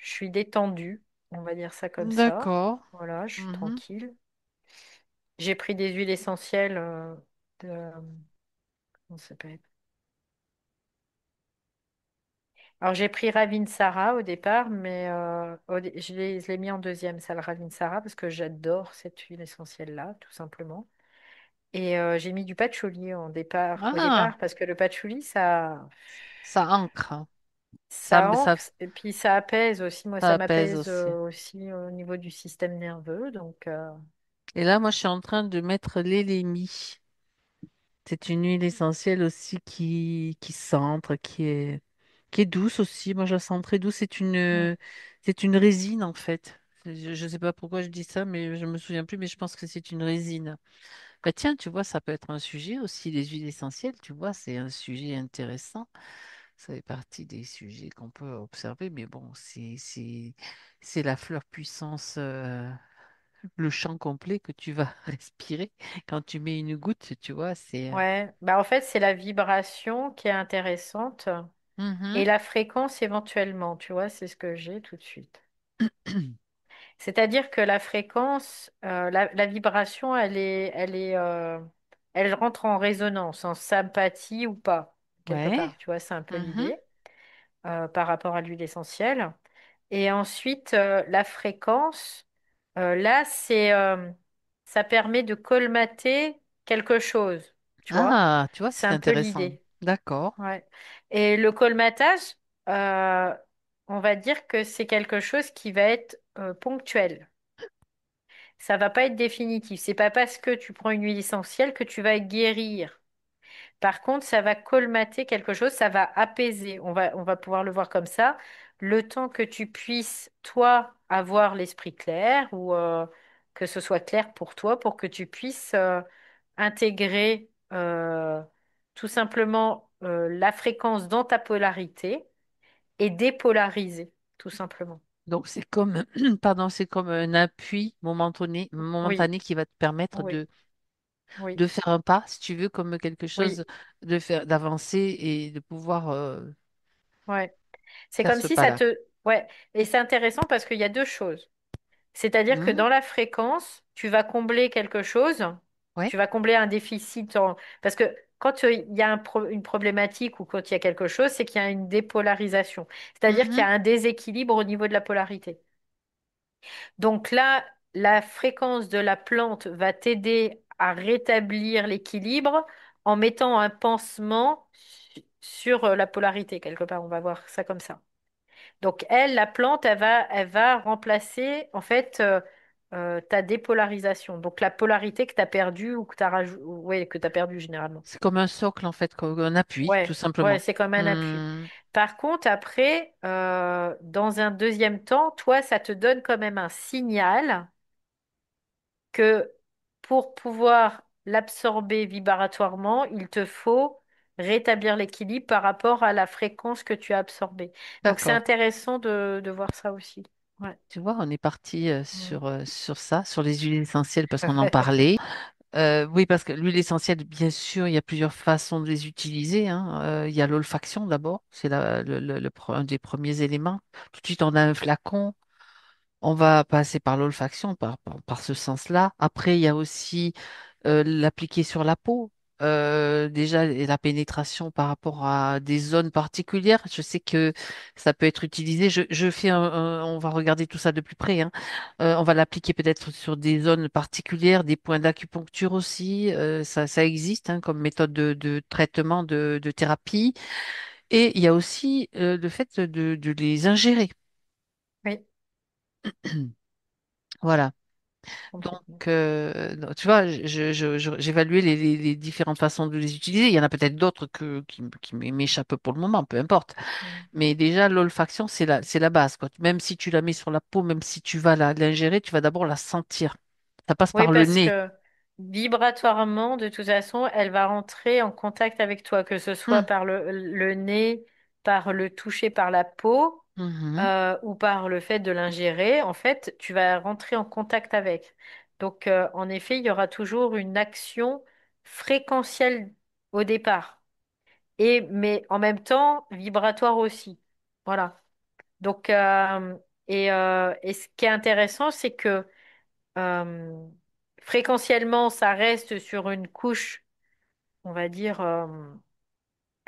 je suis détendue, on va dire ça comme ça. D'accord. Voilà, je suis Mhm. tranquille. J'ai pris des huiles essentielles de... Comment ça s'appelle? Alors j'ai pris Ravinsara au départ, mais je l'ai mis en deuxième, ça, le Ravinsara, parce que j'adore cette huile essentielle-là, tout simplement. Et j'ai mis du patchouli au Ah, départ, parce que le patchouli, ça ancre. Ça, ça ça, ancre, et puis ça apaise aussi. Moi, ça ça apaise m'apaise aussi. aussi au niveau du système nerveux. Donc, Et là, moi, je suis en train de mettre l'élémi. C'est une huile essentielle aussi qui centre, qui est douce aussi. Moi, je la sens très douce. mm, C'est une résine, en fait. Je ne sais pas pourquoi je dis ça, mais je me souviens plus, mais je pense que c'est une résine. Bah, tiens, tu vois, ça peut être un sujet aussi, les huiles essentielles, tu vois, c'est un sujet intéressant. Ça fait partie des sujets qu'on peut observer, mais bon, c'est la fleur puissance, le champ complet que tu vas respirer quand tu mets une goutte, tu vois, c'est... ouais, bah en fait, c'est la vibration qui est intéressante et Mhm. la fréquence éventuellement, tu vois, c'est ce que j'ai tout de suite. C'est-à-dire que la fréquence, la vibration, elle rentre en résonance, en sympathie ou pas, quelque Ouais. part. Tu vois, c'est un peu Mhm. l'idée par rapport à l'huile essentielle. Et ensuite, la fréquence, là, ça permet de colmater quelque chose. Tu vois, Ah, tu vois, c'est c'est un peu intéressant. l'idée. D'accord. Ouais. Et le colmatage, euh, on va dire que c'est quelque chose qui va être ponctuel. Ça va pas être définitif. C'est pas parce que tu prends une huile essentielle que tu vas guérir. Par contre, ça va colmater quelque chose, ça va apaiser. On va pouvoir le voir comme ça. Le temps que tu puisses, toi, avoir l'esprit clair ou que ce soit clair pour toi, pour que tu puisses intégrer tout simplement la fréquence dans ta polarité et dépolariser, tout simplement. Donc, c'est comme, pardon, c'est comme un appui Oui, momentané qui va te permettre oui, oui, de faire un pas, si tu veux, comme quelque oui, chose de faire, d'avancer et de pouvoir ouais. C'est faire comme ce si ça pas-là. te... Ouais, et c'est intéressant parce qu'il y a deux choses. C'est-à-dire que Mhm. dans la fréquence, tu vas combler quelque chose, Ouais. tu vas combler un déficit. Parce que quand il y a une problématique ou quand il y a quelque chose, c'est qu'il y a une dépolarisation. C'est-à-dire qu'il y Mhm. a un déséquilibre au niveau de la polarité. Donc là, la fréquence de la plante va t'aider à rétablir l'équilibre en mettant un pansement sur la polarité, quelque part. On va voir ça comme ça. Donc elle, la plante, elle va remplacer en fait ta dépolarisation. Donc la polarité que tu as perdue ou que tu as ouais, que tu perdu généralement. C'est comme un socle, en fait, comme un appui, tout Ouais, ouais, simplement. c'est comme un appui. Hmm. Par contre, après, dans un deuxième temps, toi, ça te donne quand même un signal que pour pouvoir l'absorber vibratoirement, il te faut rétablir l'équilibre par rapport à la fréquence que tu as absorbée. Donc c'est D'accord. intéressant de voir ça aussi. Ouais. Tu vois, on est parti Mm. sur ça, sur les huiles essentielles, parce qu'on en parlait. Oui, parce que l'huile essentielle, bien sûr, il y a plusieurs façons de les utiliser, hein. Il y a l'olfaction d'abord, c'est un des premiers éléments. Tout de suite, on a un flacon. On va passer par l'olfaction, par ce sens-là. Après, il y a aussi l'appliquer sur la peau. Déjà, et la pénétration par rapport à des zones particulières. Je sais que ça peut être utilisé. Je fais on va regarder tout ça de plus près, hein. On va l'appliquer peut-être sur des zones particulières, des points d'acupuncture aussi. Ça existe, hein, comme méthode de traitement, de thérapie. Et il y a aussi le fait de les ingérer. Oui, Voilà. Donc, complètement. non, tu vois, j'évaluais les différentes façons de les utiliser. Il y en a peut-être d'autres qui m'échappent pour le moment, peu importe. Mm. Mais déjà, l'olfaction, c'est la base, quoi. Même si tu la mets sur la peau, même si tu vas l'ingérer, tu vas d'abord la sentir. Ça passe Oui, par le parce nez. que vibratoirement, de toute façon, elle va rentrer en contact avec toi, que ce soit Hum, par le nez, par le toucher par la peau, mhm. ou par le fait de l'ingérer. En fait, tu vas rentrer en contact avec. Donc, en effet, il y aura toujours une action fréquentielle au départ, mais en même temps vibratoire aussi. Voilà. Donc, Et ce qui est intéressant, c'est que euh, fréquentiellement, ça reste sur une couche, on va dire,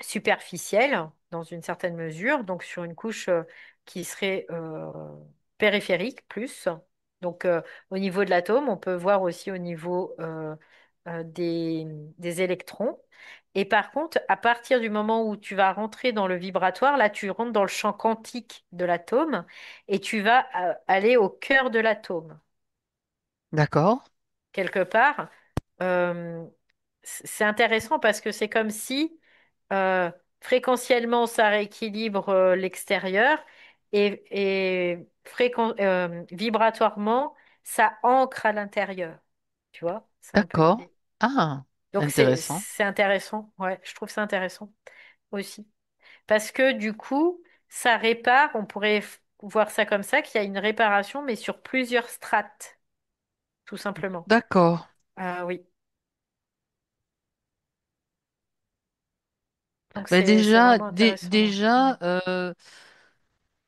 superficielle dans une certaine mesure, donc sur une couche qui serait périphérique plus. Donc au niveau de l'atome, on peut voir aussi au niveau des électrons. Et par contre, à partir du moment où tu vas rentrer dans le vibratoire, là, tu rentres dans le champ quantique de l'atome et tu vas aller au cœur de l'atome D'accord, quelque part. Euh, c'est intéressant parce que c'est comme si fréquentiellement ça rééquilibre l'extérieur et vibratoirement ça ancre à l'intérieur. Tu vois, c'est un peu d'accord. l'idée. Ah, Donc intéressant. c'est intéressant. Ouais, je trouve ça intéressant aussi. Parce que du coup, ça répare, on pourrait voir ça comme ça, qu'il y a une réparation, mais sur plusieurs strates, tout simplement. D'accord. Ah oui. Donc Ben c'est déjà, vraiment intéressant. Ouais. déjà, Mm.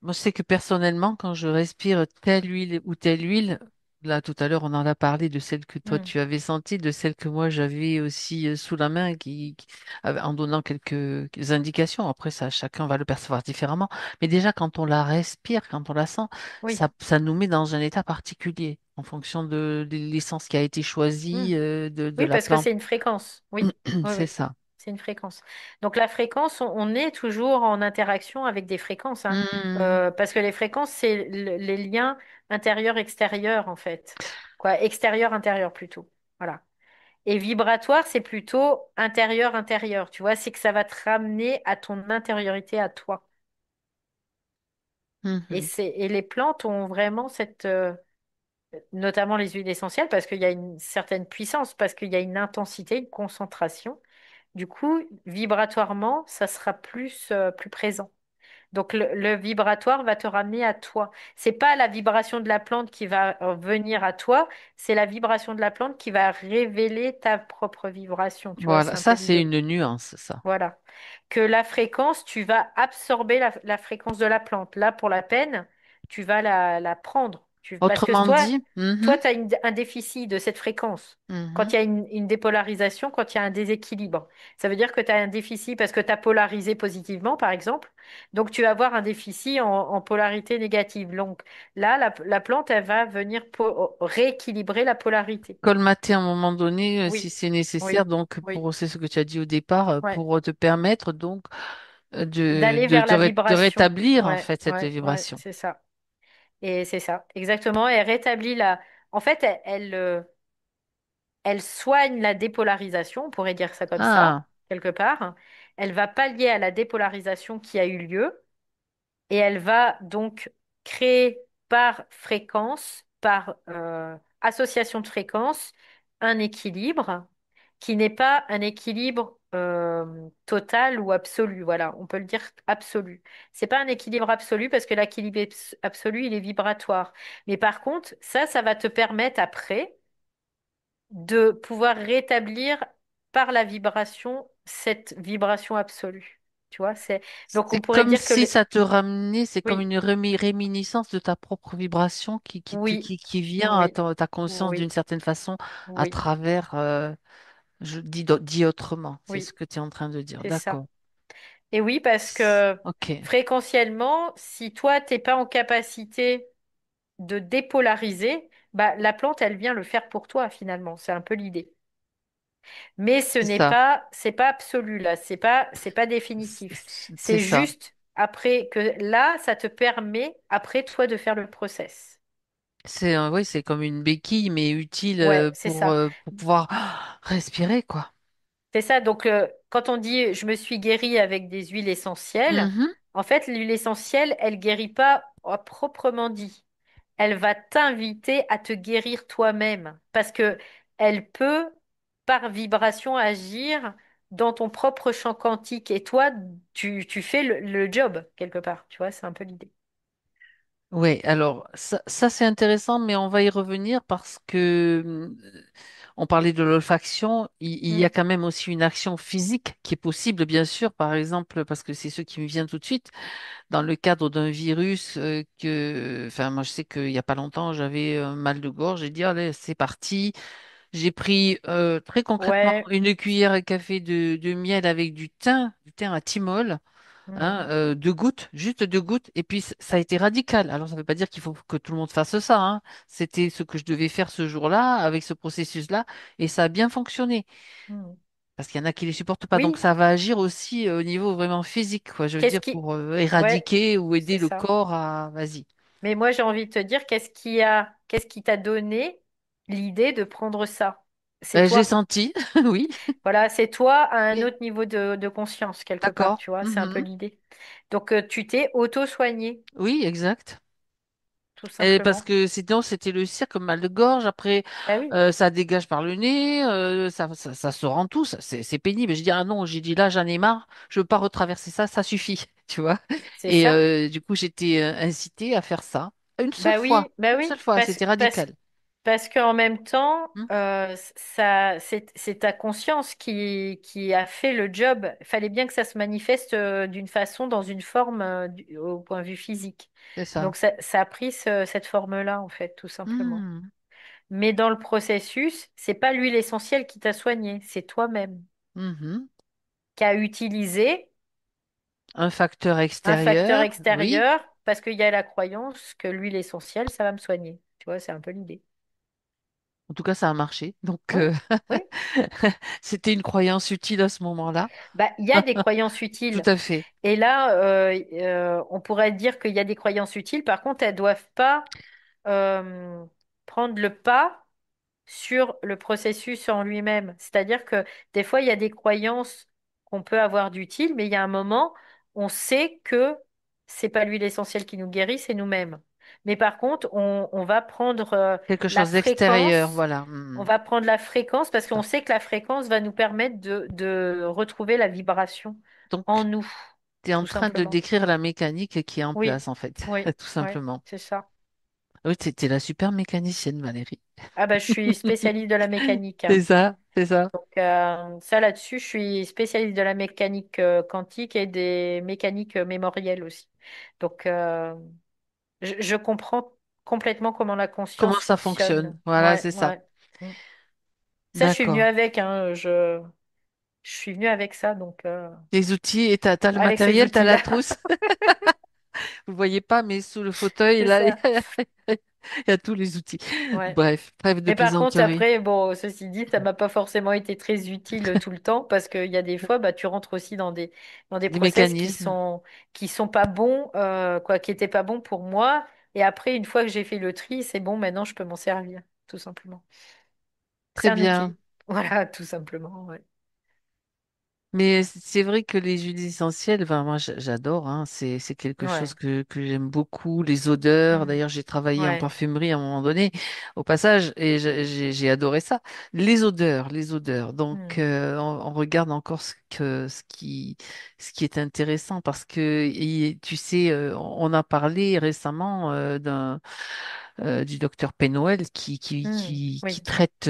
moi, je sais que personnellement, quand je respire telle huile ou telle huile, là tout à l'heure, on en a parlé de celle que toi Mm. tu avais sentie, de celle que moi j'avais aussi sous la main, en donnant quelques indications. Après, ça, chacun va le percevoir différemment. Mais déjà, quand on la respire, quand on la sent, Oui. ça nous met dans un état particulier en fonction de l'essence qui a été Mm. choisie, de Oui, la parce que plante. c'est une fréquence. Oui, oui, C'est oui. ça. C'est une fréquence. Donc la fréquence, on est toujours en interaction avec des fréquences, hein. Hmm, Parce que les fréquences, c'est les liens intérieur-extérieur, en fait. Quoi, extérieur-intérieur plutôt. Voilà. Et vibratoire, c'est plutôt intérieur-intérieur. Tu vois, c'est que ça va te ramener à ton intériorité à toi. Et mhm. et les plantes ont vraiment notamment les huiles essentielles, parce qu'il y a une certaine puissance, parce qu'il y a une intensité, une concentration. Du coup, vibratoirement, ça sera plus présent. Donc le vibratoire va te ramener à toi. C'est pas la vibration de la plante qui va venir à toi, c'est la vibration de la plante qui va révéler ta propre vibration. Tu vois, Voilà, c'est un peu ça c'est l'idée. une nuance, ça. Voilà. Que la fréquence, tu vas absorber la fréquence de la plante. Là, pour la peine, tu vas la prendre. Parce que Autrement dit, toi, tu as un déficit de cette fréquence. Quand mhm. il y a une dépolarisation, quand il y a un déséquilibre, ça veut dire que tu as un déficit parce que tu as polarisé positivement, par exemple. Donc, tu vas avoir un déficit en polarité négative. Donc, là, la plante, elle va venir rééquilibrer la polarité. Colmater à un moment donné, si Oui, c'est nécessaire, oui, donc oui. pour c'est ce que tu as dit au départ, Ouais. pour te permettre donc D'aller vers la de vibration. rétablir en Ouais, fait cette ouais, ouais, vibration. c'est ça. Et c'est ça, exactement. Elle rétablit la. En fait, elle soigne la dépolarisation, on pourrait dire ça comme ça, Ah, quelque part. Elle va pallier à la dépolarisation qui a eu lieu. Et elle va donc créer par fréquence, par association de fréquences, un équilibre qui n'est pas un équilibre total ou absolu. Voilà, on peut le dire absolu. C'est pas un équilibre absolu parce que l'équilibre absolu, il est vibratoire. Mais par contre, ça va te permettre après de pouvoir rétablir par la vibration cette vibration absolue. Tu vois, donc on c'est pourrait comme dire que si ça te ramenait, c'est comme oui. une réminiscence de ta propre vibration Oui, qui vient à oui, ta conscience d'une oui, certaine façon à oui, travers, dit autrement, c'est ce oui, que tu es en train de dire. c'est ça. D'accord. Et oui, parce que Ok. fréquentiellement, si toi, t'es pas en capacité de dépolariser, bah, la plante, elle vient le faire pour toi, finalement. C'est un peu l'idée. Mais C'est ça. c'est pas absolu, là. C'est pas définitif. C'est C'est ça. juste après que là, ça te permet, après toi, de faire le process. Oui, c'est comme une béquille, mais utile Ouais, c'est ça. pour pouvoir respirer, quoi. C'est ça. Donc, quand on dit je me suis guérie avec des huiles essentielles, Mhm. en fait, l'huile essentielle, elle guérit pas à proprement dit. Elle va t'inviter à te guérir toi-même parce que elle peut, par vibration, agir dans ton propre champ quantique. Et toi, tu fais le job quelque part. Tu vois, c'est un peu l'idée. Oui, alors ça c'est intéressant, mais on va y revenir parce que on parlait de l'olfaction, il y a Mm. quand même aussi une action physique qui est possible, bien sûr, par exemple, parce que c'est ce qui me vient tout de suite, dans le cadre d'un virus enfin, moi, je sais qu'il n'y a pas longtemps, j'avais un mal de gorge, j'ai dit, allez, c'est parti. J'ai pris très concrètement Ouais. une cuillère à café de miel avec du thym à thymol, Mm. hein, 2 gouttes, juste 2 gouttes, et puis ça a été radical. Alors ça ne veut pas dire qu'il faut que tout le monde fasse ça, hein. C'était ce que je devais faire ce jour-là, avec ce processus-là, et ça a bien fonctionné. Mm. Parce qu'il y en a qui les supportent pas. Donc Oui. ça va agir aussi au niveau vraiment physique, quoi. Je veux Qu'est-ce dire, qui... pour Ouais, éradiquer ou aider c'est le ça. corps à... Vas-y. Mais moi, j'ai envie de te dire, qu'est-ce qui t'a donné l'idée de prendre ça? C'est J'ai toi. senti, oui, Voilà, c'est toi à un oui, autre niveau de conscience, quelque part, d'accord. tu vois, c'est un peu Mhm. l'idée. Donc, tu t'es auto-soigné, Oui, exact. tout Et parce simplement. que sinon, c'était le cirque, mal de gorge. Après, Ah oui, ça dégage par le nez, ça se rend tout. C'est pénible. Je dis, ah non, j'ai dit là, j'en ai marre. Je veux pas retraverser ça, ça suffit. Tu vois. c'est Et ça. du coup, j'étais incitée à faire ça. Bah Une oui, seule fois, c'était radical. parce qu'en même temps, Hmm. c'est ta conscience qui a fait le job. Il fallait bien que ça se manifeste d'une façon, dans une forme, au point de vue physique. C'est ça. Donc, ça a pris cette forme-là, en fait, tout simplement. Hmm. Mais dans le processus, c'est pas l'huile essentielle qui t'a soigné, c'est toi-même Mhm. qui a utilisé Un facteur un facteur extérieur, oui. extérieur parce qu'il y a la croyance que l'huile essentielle, ça va me soigner. Tu vois, c'est un peu l'idée. En tout cas, ça a marché. Donc, Oui, oui. c'était une croyance utile à ce moment-là. Bah, il y a des croyances Tout utiles. à fait. Et là, on pourrait dire qu'il y a des croyances utiles. Par contre, elles doivent pas euh, prendre le pas sur le processus en lui-même. C'est-à-dire que des fois, il y a des croyances qu'on peut avoir d'utiles, mais il y a un moment, on sait que c'est pas l'huile essentielle qui nous guérit, c'est nous-mêmes. Mais par contre, on va prendre Quelque la chose d'extérieur, fréquence, voilà. on Hmm. va prendre la fréquence parce C'est qu'on ça. sait que la fréquence va nous permettre de retrouver la vibration en Donc, nous, tu es en tout train de simplement. décrire la mécanique qui est en Oui, place, en fait, oui, tout oui, simplement. c'est ça. Oui, tu es la super mécanicienne, Valérie. Ah bah, je suis spécialiste de la mécanique, C'est hein. ça, c'est ça. Donc, ça là-dessus, je suis spécialiste de la mécanique quantique et des mécaniques mémorielles aussi. Donc, je comprends complètement comment la Comment conscience ça fonctionne? fonctionne. Voilà, Ouais, c'est ça. ouais. Mm. Ça, je suis venue D'accord. avec, hein, je suis venue avec ça, donc Les outils, et t'as le avec ces matériel, t'as la outils-là, trousse. Vous voyez pas, mais sous le fauteuil, c'est là, ça. il y a tous les outils. Ouais. Bref, trêve de Mais par contre, plaisanterie. après, bon, ceci dit, ça m'a pas forcément été très utile tout le temps parce qu'il y a des fois, bah, tu rentres aussi dans des Les process mécanismes. qui sont pas bons, quoi, qui étaient pas bons pour moi. Et après, une fois que j'ai fait le tri, c'est bon, maintenant je peux m'en servir, tout simplement. C'est Très un outil. bien. Voilà, tout simplement, ouais. Mais c'est vrai que les huiles essentielles, enfin, moi j'adore, hein, c'est quelque chose Ouais. que j'aime beaucoup, les odeurs. Mm. D'ailleurs, j'ai travaillé en Ouais. parfumerie à un moment donné, au passage, et j'ai adoré ça. Les odeurs. Donc, Mm. on regarde encore ce qui est intéressant parce que, tu sais, on a parlé récemment du docteur Penwell Mm. qui Oui. traite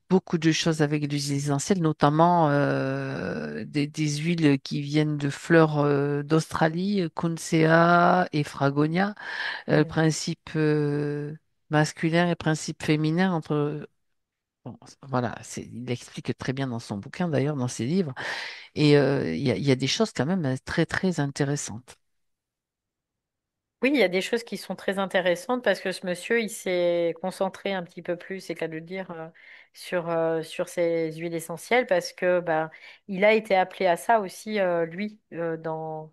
beaucoup de choses avec des huiles essentielles, notamment des huiles qui viennent de fleurs d'Australie, Counsea et Fragonia. Le Mm. principe masculin et le principe féminin entre... bon, voilà, il explique très bien dans son bouquin, d'ailleurs, dans ses livres. Et il y a des choses quand même très, très intéressantes. Oui, il y a des choses qui sont très intéressantes parce que ce monsieur, il s'est concentré un petit peu plus, c'est qu'à le dire, sur ces huiles essentielles parce que bah, il a été appelé à ça aussi, lui, dans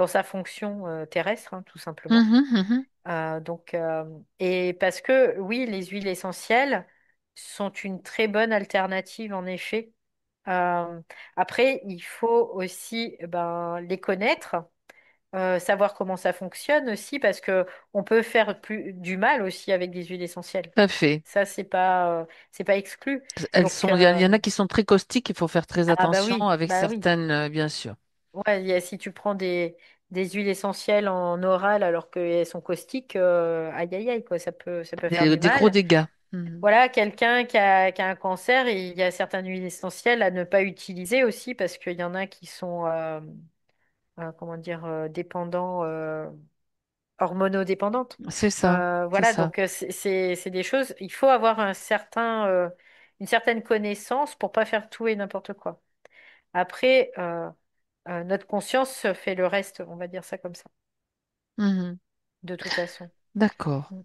sa fonction terrestre, hein, tout simplement. Mhm, mhm. Donc, et parce que oui, les huiles essentielles sont une très bonne alternative, en effet. Euh, Après, il faut aussi ben, les connaître, savoir comment ça fonctionne aussi, parce que on peut faire du mal aussi avec des huiles essentielles. Tout à fait. Ça, c'est pas exclu. Donc, Il y en a qui sont très caustiques, il faut faire très ah attention avec bah oui. certaines, bien sûr. Ouais, si tu prends des huiles essentielles en oral alors qu'elles sont caustiques, aïe aïe aïe, quoi, ça peut faire du Des gros mal. dégâts. Mhm. Voilà, quelqu'un qui a un cancer, et il y a certaines huiles essentielles à ne pas utiliser aussi parce qu'il y en a qui sont, comment dire, dépendants, hormonodépendantes. C'est Voilà, ça. donc c'est des choses, il faut avoir une certaine connaissance pour pas faire tout et n'importe quoi. Après, notre conscience fait le reste, on va dire ça comme ça, Mhm. de toute façon. D'accord. Mm.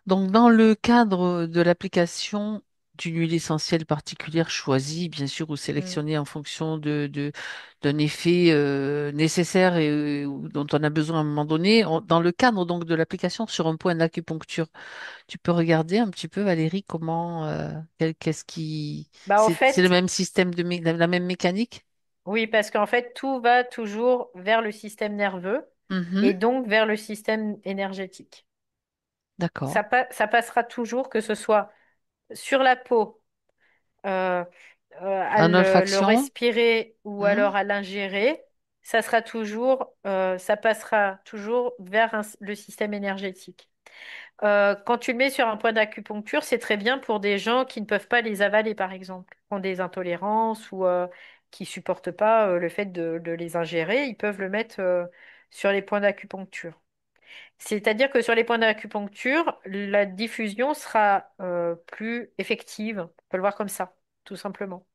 Donc, dans le cadre de l'application d'une huile essentielle particulière choisie, bien sûr, ou Mm. sélectionnée en fonction d'un effet nécessaire et ou dont on a besoin à un moment donné, dans le cadre donc de l'application sur un point d'acupuncture, tu peux regarder un petit peu, Valérie, comment, qu'est-ce qui, Bah, en c'est le fait, même système la même mécanique? oui, parce qu'en fait, tout va toujours vers le système nerveux Mhm. et donc vers le système énergétique. D'accord. Ça passera toujours, que ce soit sur la peau, euh, à En le olfaction? respirer ou Mhm. alors à l'ingérer, ça passera toujours vers le système énergétique. Quand tu le mets sur un point d'acupuncture, c'est très bien pour des gens qui ne peuvent pas les avaler, par exemple, qui ont des intolérances ou qui supportent pas le fait de les ingérer. Ils peuvent le mettre sur les points d'acupuncture. C'est-à-dire que sur les points d'acupuncture, la diffusion sera plus effective. On peut le voir comme ça, tout simplement.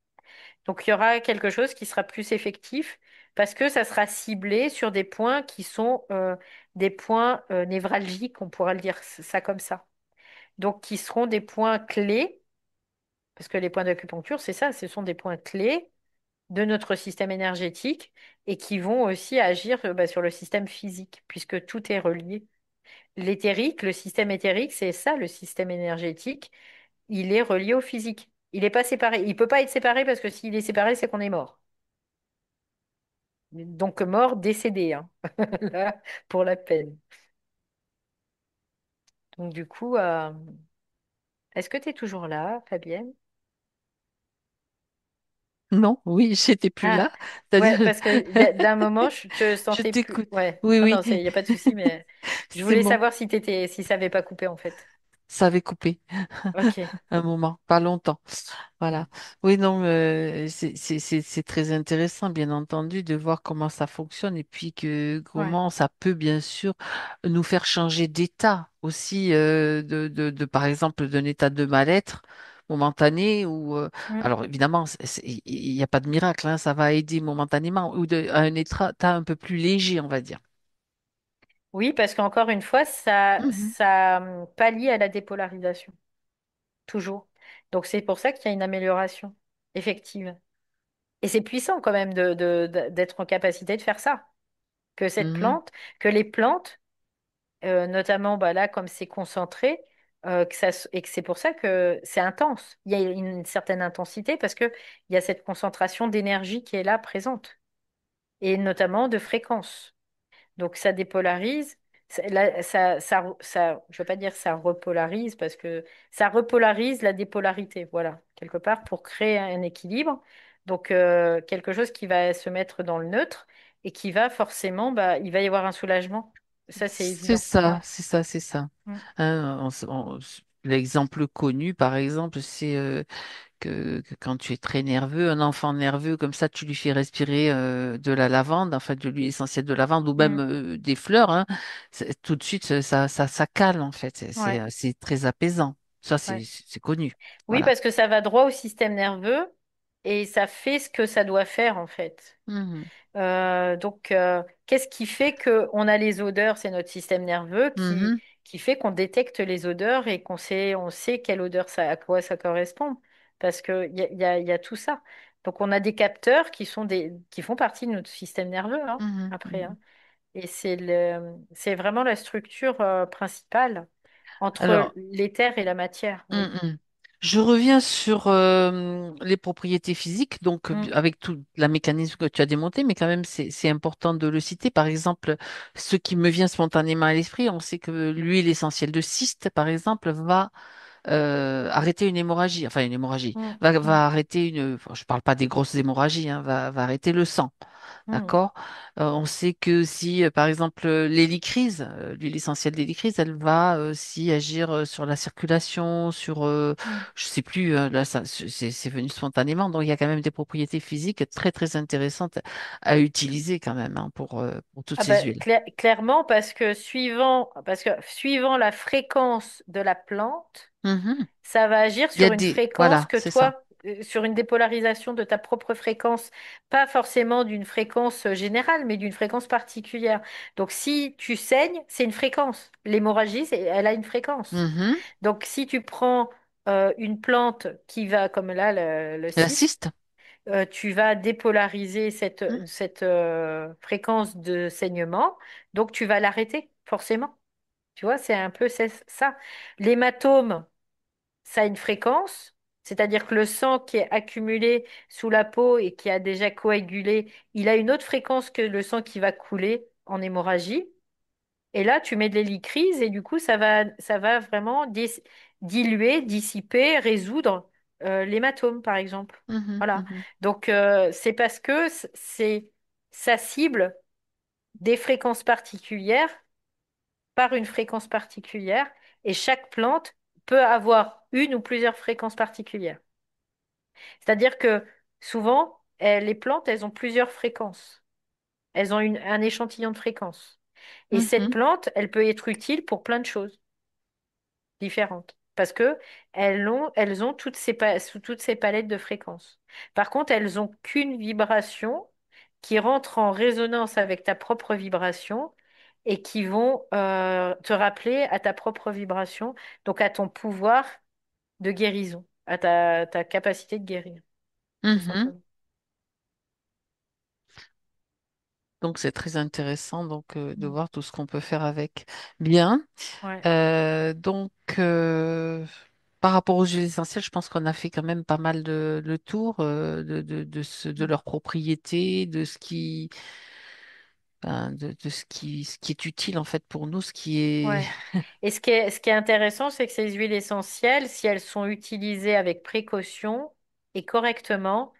Donc il y aura quelque chose qui sera plus effectif parce que ça sera ciblé sur des points qui sont des points névralgiques, on pourra le dire ça comme ça. Donc qui seront des points clés, parce que les points d'acupuncture, c'est ça, ce sont des points clés de notre système énergétique et qui vont aussi agir bah, sur le système physique, puisque tout est relié. L'éthérique, le système éthérique, c'est ça, le système énergétique, il est relié au physique. Il n'est pas séparé. Il peut pas être séparé parce que s'il est séparé, c'est qu'on est mort. Donc mort, décédé, hein. Là, pour la peine. Donc du coup, est-ce que tu es toujours là, Fabienne? Non, oui, j'étais plus Ah, là. C'est-à-dire, ouais, parce que d'un moment, je te je sentais plus. t'écoute. Ouais, Oui, non, oui, non, il n'y a pas de souci, mais je c'est voulais bon. savoir si ça n'avait pas coupé, en fait. Ça avait coupé Ok. un moment, pas longtemps. Voilà. Oui, non, c'est très intéressant, bien entendu, de voir comment ça fonctionne et puis que Ouais. comment ça peut, bien sûr, nous faire changer d'état aussi, par exemple, d'un état de mal-être momentané ou Mm. alors évidemment il n'y a pas de miracle, hein, ça va aider momentanément ou à un état un peu plus léger, on va dire. Oui, parce qu'encore une fois, Mhm, ça pallie à la dépolarisation, toujours. Donc c'est pour ça qu'il y a une amélioration effective. Et c'est puissant quand même d'être en capacité de faire ça. Que cette mhm, plante, que les plantes, notamment bah, là, comme c'est concentré, et que c'est pour ça que c'est intense. Il y a une certaine intensité parce qu'il y a cette concentration d'énergie qui est là présente, et notamment de fréquence. Donc ça dépolarise. Je veux pas dire ça repolarise parce que ça repolarise la dépolarité, voilà, quelque part pour créer un équilibre. Donc quelque chose qui va se mettre dans le neutre et qui va forcément, bah, il va y avoir un soulagement. Ça, c'est c'est évident. ça, c'est ça, c'est ça. Mm. Hein, l'exemple connu, par exemple, c'est que quand tu es très nerveux, un enfant nerveux, comme ça, tu lui fais respirer de la lavande, enfin de l'huile essentielle de lavande ou même Mm. des fleurs, hein, tout de suite, ça calme, en fait. Ouais, C'est très apaisant. Ça, ouais. c'est connu. Oui, Voilà. parce que ça va droit au système nerveux et ça fait ce que ça doit faire en fait. Mhm. Donc, qu'est-ce qui fait qu'on a les odeurs? C'est notre système nerveux Mhm. qui fait qu'on détecte les odeurs et on sait quelle odeur ça, à quoi ça correspond. Parce qu'il y a tout ça. Donc, on a des capteurs qui font partie de notre système nerveux, hein, Mhm. après, Mhm. hein. Et c'est vraiment la structure principale entre Alors, l'éther et la matière. mm, Oui. mm. Je reviens sur les propriétés physiques, donc Mm, avec tout la mécanisme que tu as démonté, mais quand même c'est important de le citer. Par exemple, ce qui me vient spontanément à l'esprit, on sait que l'huile essentielle de cyste, par exemple, va arrêter une hémorragie, enfin une hémorragie, mm, mm. va arrêter une, enfin, je parle pas des grosses hémorragies, hein, va arrêter le sang. Hmm. D'accord? On sait que si, par exemple, l'hélicryse, l'huile essentielle d'hélicryse, elle va aussi agir sur la circulation, sur, Hmm. je sais plus, là, ça, c'est venu spontanément. Donc, il y a quand même des propriétés physiques très, très intéressantes à utiliser quand même hein, pour toutes Ah ces ben, huiles. clairement, parce que suivant la fréquence de la plante, Mhm. ça va agir Il y a sur une des, fréquence voilà, que c'est ça. toi, sur une dépolarisation de ta propre fréquence, pas forcément d'une fréquence générale, mais d'une fréquence particulière. Donc, si tu saignes, c'est une fréquence. L'hémorragie, elle a une fréquence. Mhm. Donc, si tu prends une plante qui va, comme là, le La cyste, cyste. tu vas dépolariser cette, Mhm. cette fréquence de saignement, donc tu vas l'arrêter, forcément. Tu vois, c'est ça. L'hématome, ça a une fréquence, c'est-à-dire que le sang qui est accumulé sous la peau et qui a déjà coagulé, il a une autre fréquence que le sang qui va couler en hémorragie. Et là, tu mets de l'hélicryse et du coup, ça va vraiment diluer, dissiper, résoudre l'hématome, par exemple. Mhm. Voilà. Mhm. Donc, c'est parce que ça cible des fréquences particulières par une fréquence particulière et chaque plante peut avoir une ou plusieurs fréquences particulières. C'est-à-dire que souvent, les plantes, elles ont plusieurs fréquences. Elles ont un échantillon de fréquences. Et cette Mhm. plante, elle peut être utile pour plein de choses différentes. Parce que elles ont sous toutes ces palettes de fréquences. Par contre, elles ont qu'une vibration qui rentre en résonance avec ta propre vibration et qui vont te rappeler à ta propre vibration, donc à ton pouvoir de guérison, à ta capacité de guérir, tout Mhm. simplement. Donc c'est très intéressant donc de Mm. voir tout ce qu'on peut faire avec. Bien. Ouais, Donc par rapport aux huiles essentielles, je pense qu'on a fait quand même pas mal de le tour de leurs propriétés, de ce qui de ce qui est utile en fait pour nous, ce qui est. ouais. Et ce qui est intéressant, c'est que ces huiles essentielles, si elles sont utilisées avec précaution et correctement,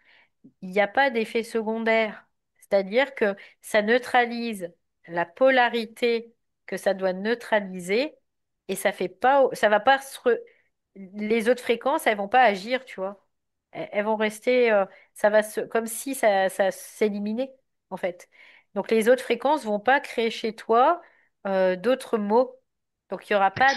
il n'y a pas d'effet secondaire. C'est-à-dire que ça neutralise la polarité que ça doit neutraliser et ça va pas les autres fréquences, elles vont pas agir, tu vois. Elles vont rester, comme si ça s'éliminait, en fait. Donc les autres fréquences vont pas créer chez toi d'autres maux. Donc il y aura pas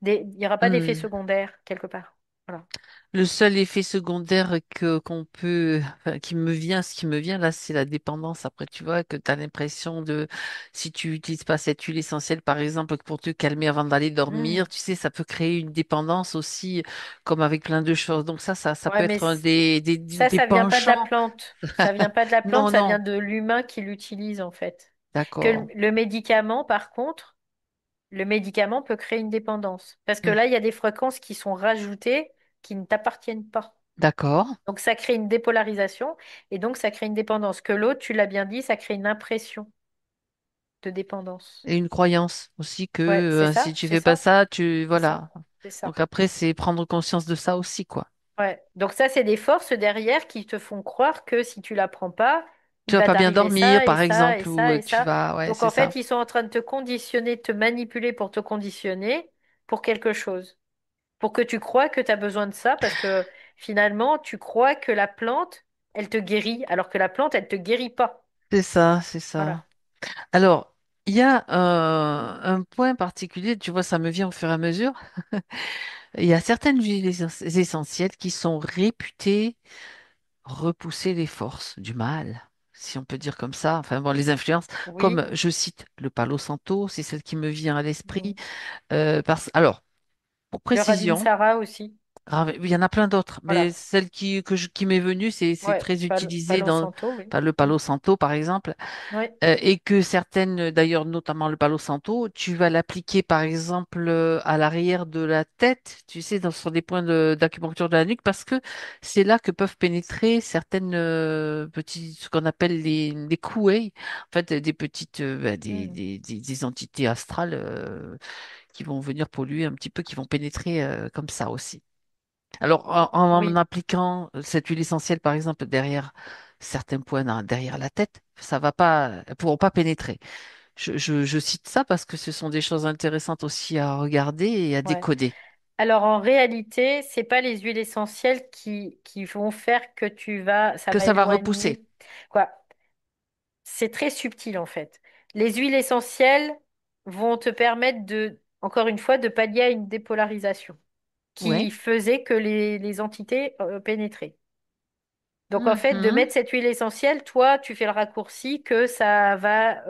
il y aura pas d'effet Hmm. secondaire quelque part. Voilà. Le seul effet secondaire que qu'on peut, enfin, qui me vient, ce qui me vient là, c'est la dépendance. Après, tu vois, que tu as l'impression de, si tu n'utilises pas cette huile essentielle, par exemple, pour te calmer avant d'aller dormir, Hmm. tu sais, ça peut créer une dépendance aussi, comme avec plein de choses. Donc ça peut Ouais, mais être des ça vient pas de la penchants. plante. Ça vient pas de la plante, Non, ça vient non, de l'humain qui l'utilise en fait. Que d'accord. le médicament, par contre, le médicament peut créer une dépendance. Parce que Hmm. là, il y a des fréquences qui sont rajoutées qui ne t'appartiennent pas. D'accord. Donc ça crée une dépolarisation et donc ça crée une dépendance. Que l'autre, tu l'as bien dit, ça crée une impression de dépendance. Et une croyance aussi que Ouais, si tu c'est fais pas ça, ça, tu c'est ça, voilà. c'est Donc ça. après, c'est prendre conscience de ça aussi, quoi. Ouais. Donc ça, c'est des forces derrière qui te font croire que si tu la prends pas, Tu il vas va pas bien t'arriver dormir, ça et par ça et exemple, ou ça et tu ça. vas, ouais, Donc c'est en ça. fait, ils sont en train de te conditionner, de te manipuler pour te conditionner pour quelque chose. Pour que tu crois que tu as besoin de ça parce que finalement, tu crois que la plante, elle te guérit, alors que la plante, elle te guérit pas. C'est ça, c'est ça. Voilà. Alors, il y a un point particulier, tu vois, ça me vient au fur et à mesure. Il y a certaines huiles essentielles qui sont réputées repousser les forces du mal, si on peut dire comme ça. Enfin bon, les influences, comme Oui. je cite le Palo Santo, c'est celle qui me vient à l'esprit. Mm. Alors, pour Le radin précision, Sarah aussi. il y en a plein d'autres, mais Voilà. celle qui m'est venue, c'est Ouais. très utilisé Palo dans Santo, oui. par le Mm. Palo Santo, par exemple. Oui. Et que certaines, d'ailleurs, notamment le Palo Santo, tu vas l'appliquer par exemple à l'arrière de la tête, tu sais, sur des points d'acupuncture de la nuque, parce que c'est là que peuvent pénétrer certaines petites, ce qu'on appelle les couées, en fait, des petites, Mm. des entités astrales qui vont venir polluer un petit peu, qui vont pénétrer comme ça aussi. Alors, en Oui. appliquant cette huile essentielle, par exemple, derrière certains points derrière la tête, ça va pas, elles pourront pas pénétrer. Je cite ça parce que ce sont des choses intéressantes aussi à regarder et à Ouais. décoder. Alors en réalité, c'est pas les huiles essentielles qui vont faire que ça Que va ça va repousser. éloigner. Quoi. C'est très subtil en fait. Les huiles essentielles vont te permettre encore une fois, de pallier à une dépolarisation qui Ouais. faisait que les entités pénétraient. Donc en fait, de Mhm. mettre cette huile essentielle, toi, tu fais le raccourci que ça va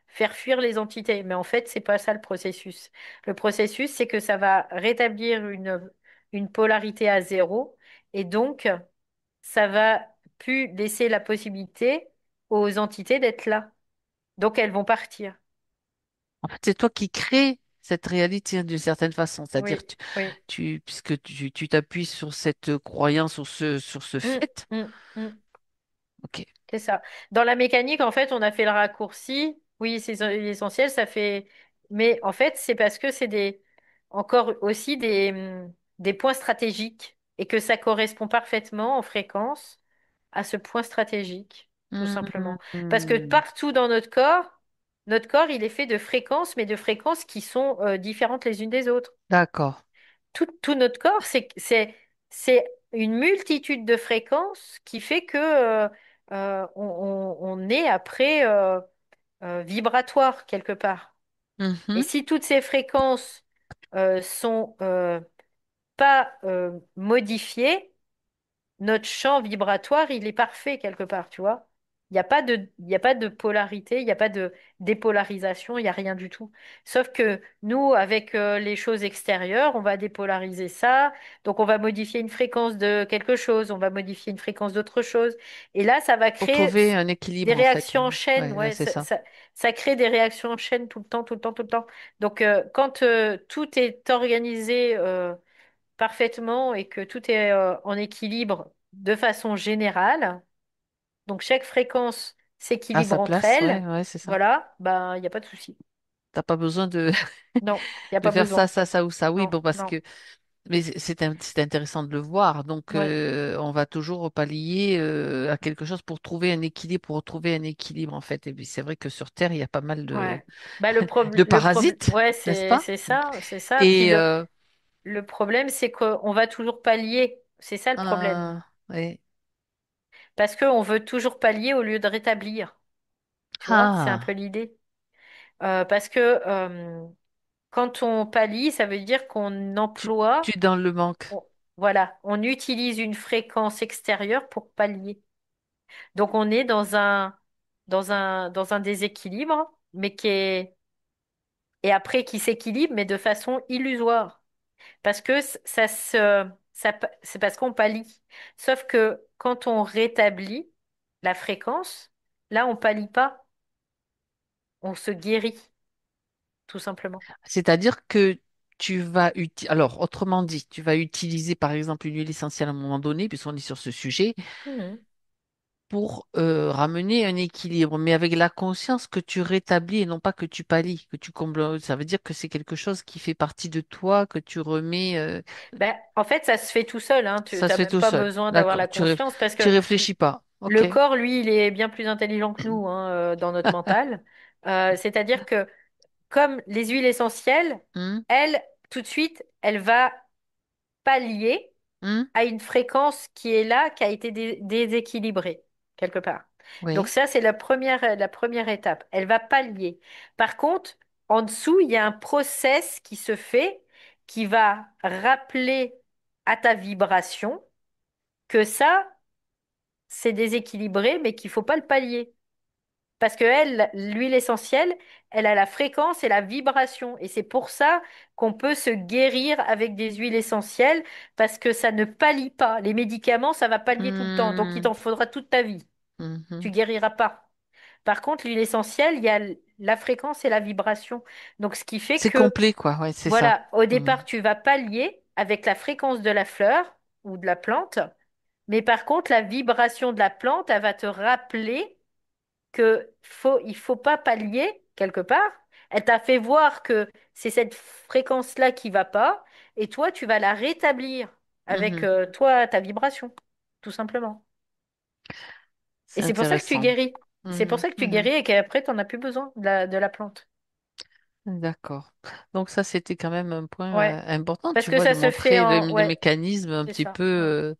faire fuir les entités. Mais en fait, c'est pas ça le processus. Le processus, c'est que ça va rétablir une polarité à zéro et donc ça va plus laisser la possibilité aux entités d'être là. Donc elles vont partir. En fait, c'est toi qui crées cette réalité hein, d'une certaine façon. C'est-à-dire, Oui, oui. puisque tu t'appuies sur cette croyance, sur ce Mm, fait. mm, mm. Ok. C'est ça. Dans la mécanique, en fait, on a fait le raccourci. Oui, c'est essentiel, ça fait. Mais en fait, c'est parce que c'est encore aussi des points stratégiques et que ça correspond parfaitement en fréquence à ce point stratégique, tout simplement. Parce que Mhm. partout dans notre corps, il est fait de fréquences, mais de fréquences qui sont différentes les unes des autres. D'accord. Tout notre corps, c'est une multitude de fréquences qui fait que on est après vibratoire quelque part. Et Mhm. si toutes ces fréquences sont pas modifiées, notre champ vibratoire, il est parfait quelque part, tu vois. Il y a pas de polarité, il n'y a pas de dépolarisation, il n'y a rien du tout. Sauf que nous, avec les choses extérieures, on va dépolariser ça. Donc, on va modifier une fréquence de quelque chose, on va modifier une fréquence d'autre chose. Et là, ça va Pour créer trouver un des équilibre, en fait. réactions en chaîne. Ouais, ouais, Ouais, c'est ça. ça crée des réactions en chaîne tout le temps, tout le temps, tout le temps. Donc, quand tout est organisé, parfaitement et que tout est en équilibre de façon générale, donc chaque fréquence À s'équilibre sa entre place, ouais, elles, ouais, c'est ça. voilà, ben il n'y a pas de souci. T'as pas besoin de, Non, il n'y a de pas faire ça, besoin. ça, ça ou ça. Oui, Non, bon, parce non. que, mais c'est intéressant de le voir. Donc, Ouais, on va toujours pallier à quelque chose pour trouver un équilibre, pour retrouver un équilibre, en fait. Et puis, c'est vrai que sur Terre, il y a pas mal ouais. Bah le de problème, parasites, ouais, n'est-ce pas? c'est ça, c'est ça. Puis Et, le problème, c'est qu'on va toujours pallier. C'est ça le problème. ouais. Parce qu'on veut toujours pallier au lieu de rétablir. Tu vois, c'est un peu Ah, l'idée. Parce que quand on pallie, ça veut dire qu'on tu emploie, es dans le manque. voilà, on utilise une fréquence extérieure pour pallier. Donc on est dans un déséquilibre, mais et après qui s'équilibre, mais de façon illusoire. Parce que c'est parce qu'on pallie. Sauf que quand on rétablit la fréquence, là on pallie pas, on se guérit, tout simplement. C'est-à-dire que tu vas utiliser, alors autrement dit, tu vas utiliser par exemple une huile essentielle à un moment donné, puisqu'on est sur ce sujet, Mhm. pour ramener un équilibre, mais avec la conscience que tu rétablis et non pas que tu pallies, que tu combles. Ça veut dire que c'est quelque chose qui fait partie de toi, que tu remets. Ben, en fait, ça se fait tout seul, hein. Tu Ça se n'as fait même tout pas seul. besoin d'avoir D'accord. la conscience parce Tu que réfléchis pas. le Ok. corps, lui, il est bien plus intelligent que nous hein, dans notre mental. C'est-à-dire que comme les huiles essentielles, Hmm, elle, tout de suite, elle va pallier hmm, à une fréquence qui est là, qui a été déséquilibrée, quelque part. Donc oui. ça, c'est la première étape. Elle va pallier. Par contre, en dessous, il y a un process qui se fait qui va rappeler à ta vibration que ça, c'est déséquilibré, mais qu'il faut pas le pallier. Parce que elle, l'huile essentielle, elle a la fréquence et la vibration. Et c'est pour ça qu'on peut se guérir avec des huiles essentielles, parce que ça ne pallie pas. Les médicaments, ça va pallier tout le temps. Donc, il Hmm, t'en faudra toute ta vie. Tu mhm. guériras pas. Par contre, l'huile essentielle, il y a la fréquence et la vibration. Donc, ce qui fait C'est que, complet, quoi. Ouais, c'est ça. voilà, au Hmm, départ, tu vas pallier avec la fréquence de la fleur ou de la plante. Mais par contre, la vibration de la plante, elle va te rappeler il faut pas pallier quelque part. Elle t'a fait voir que c'est cette fréquence-là qui va pas, et toi, tu vas la rétablir avec mhm. toi, ta vibration, tout simplement. Et c'est c'est pour ça que tu intéressant. guéris. C'est pour Mhm, ça que tu mhm. guéris et qu'après, tu n'en as plus besoin de la plante. D'accord. Donc ça, c'était quand même un point Ouais. important, Parce tu que vois, de ça se fait montrer en... le Ouais, mécanisme un c'est petit ça. peu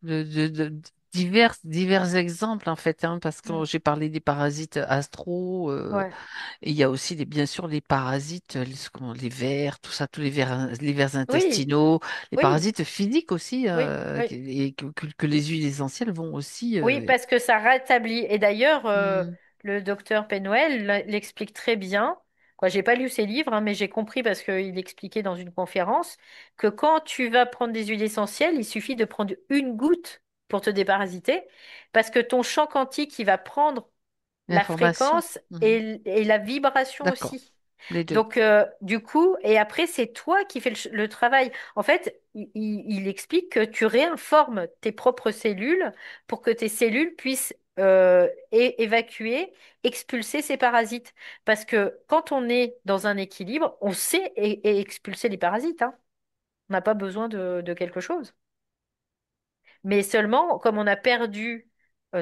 Ouais. de divers exemples en fait, hein, parce que Mm. j'ai parlé des parasites astro, Ouais. et il y a aussi bien sûr les parasites, les vers, tout ça, tous les vers Oui, intestinaux, les oui, parasites physiques aussi, oui, oui. et que les huiles essentielles vont aussi. Oui, parce que ça rétablit. Et d'ailleurs, Hmm, le docteur Penwell l'explique très bien. Quoi, j'ai pas lu ses livres, hein, mais j'ai compris parce qu'il expliquait dans une conférence que quand tu vas prendre des huiles essentielles, il suffit de prendre une goutte pour te déparasiter, parce que ton champ quantique, il va prendre la l'information. fréquence Mhm. et la vibration D'accord, aussi. les deux. Donc, du coup, et après, c'est toi qui fais le travail. En fait, il explique que tu réinformes tes propres cellules pour que tes cellules puissent évacuer, expulser ces parasites. Parce que quand on est dans un équilibre, on sait et expulser les parasites, hein. On n'a pas besoin de quelque chose. Mais seulement, comme on a perdu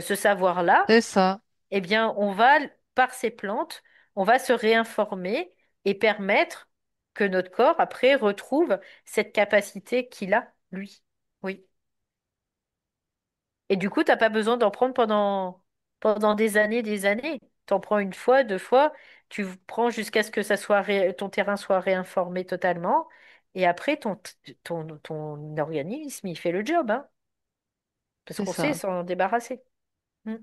ce savoir-là, C'est ça, eh bien, on va, par ces plantes, on va se réinformer et permettre que notre corps, après, retrouve cette capacité qu'il a, lui. Oui. Et du coup, t'as pas besoin d'en prendre pendant des années, des années. T'en prends une fois, deux fois, tu prends jusqu'à ce que ton terrain soit réinformé totalement. Et après, ton organisme, il fait le job, hein, parce c'est qu'on sait ça. s'en débarrasser. Mm.